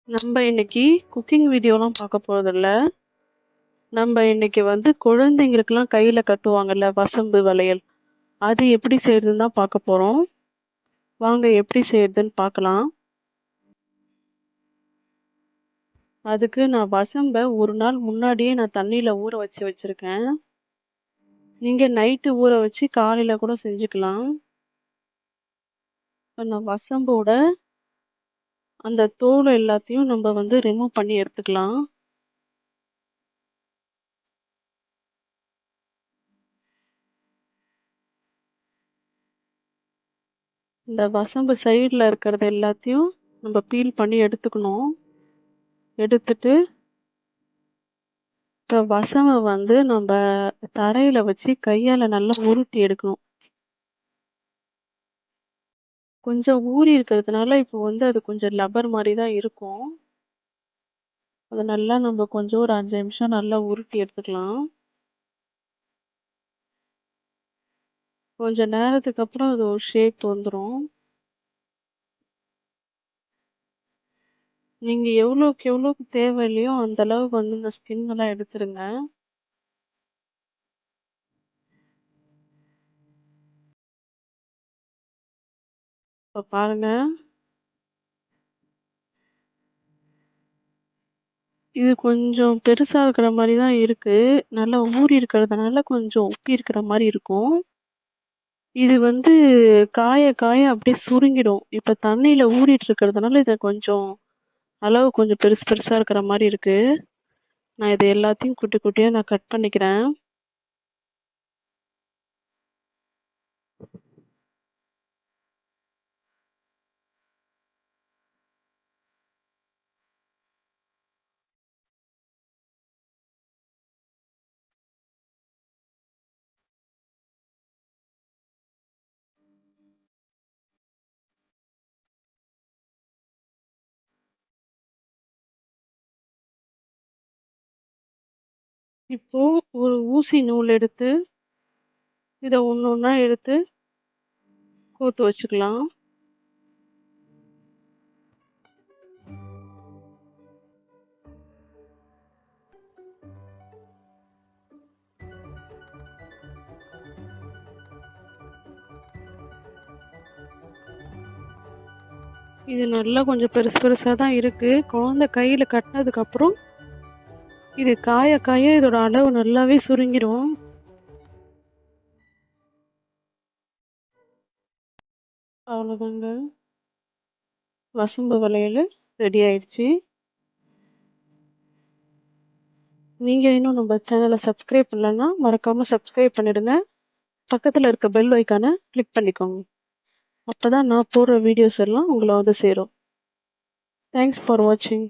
நம்ம இன்னைக்கு குக்கிங் வீடியோலாம் பார்க்க போறதில்ல. நம்ம இன்னைக்கு வந்து குழந்தைங்களுக்குலாம் கையில கட்டுவாங்கல்ல வசம்பு வளையல். அது எப்படி செய்றதுன்னு தான் பார்க்க போறோம். வாங்க எப்படி செய்றதுன்னு பார்க்கலாம். அதுக்கு நான் வசம்ப ஒரு நாள் முன்னாடியே நான் தண்ணீல ஊற வச்சிருக்கேன். நீங்க நைட்டு ஊற வச்சு காலையில கூட செஞ்சுக்கலாம். இப்ப நான் வசம்போட அந்த தோல் எல்லாத்தையும் நம்ம வந்து ரிமூவ் பண்ணி எடுத்துக்கலாம். இந்த வசம்பு சைடுல இருக்கிறது எல்லாத்தையும் நம்ம பீல் பண்ணி எடுத்துக்கணும். எடுத்துட்டு இப்ப வசம்ப வந்து நம்ப தரையில வச்சு கையால நல்லா உருட்டி எடுக்கணும். கொஞ்சம் ஊறி இருக்கிறதுனால இப்போ வந்து அது கொஞ்சம் லப்பர் மாரி தான் இருக்கும். அத நல்லா நம்ம கொஞ்சம் ஒரு 5 நிமிஷம் நல்லா உருட்டி எடுத்துக்கலாம். கொஞ்ச நேரத்துக்கு அப்புறம் அது ஒரு ஷேப் வந்துரும். நீங்க எவ்வளோக்கு தேவை இல்லையோ அந்த அளவுக்கு வந்து இந்த ஸ்கின் எல்லாம் எடுத்துருங்க. இப்ப பாருங்க. இது கொஞ்சம் பெருசா இருக்கிற மாரி தான் இருக்கு. நல்லா ஊறி இருக்கிறதுனால கொஞ்சம் உப்பி இருக்கிற மாரி இருக்கும். இது வந்து காய அப்படியே சுருங்கிடும். இப்ப தண்ணீல ஊறிட்டு இருக்கிறதுனால இத கொஞ்சம் அளவு கொஞ்சம் பெருசு பெருசா இருக்கிற மாரி இருக்கு. நான் இது எல்லாத்தையும் குட்டி குட்டியா நான் கட் பண்ணிக்கிறேன். இப்போ ஒரு ஊசி நூல் எடுத்து, இத ஒண்ணு ஒண்ணா எடுத்து கோர்த்து வச்சுக்கலாம். இது நல்லா கொஞ்சம் பெருசு பெருசா தான் இருக்கு. குழந்தை கையில கட்டுனதுக்கு அப்புறம், இது காய இதோட அளவு நல்லாவே சுருங்கிரும். அவ்வளோதாங்க. வசம்பு வளையலு ரெடி ஆயிடுச்சு. நீங்க இன்னும் நம்ம சேனல சப்ஸ்கிரைப் பண்ணலன்னா, மறக்காம சப்ஸ்கிரைப் பண்ணிடுங்க. பக்கத்துல இருக்க பெல் ஐகான கிளிக் பண்ணிக்கோங்க. அப்பதான் நான் போடுற வீடியோஸ் எல்லாம் உங்கள வந்து சேரும். தேங்க்ஸ் ஃபார் வாட்சிங்.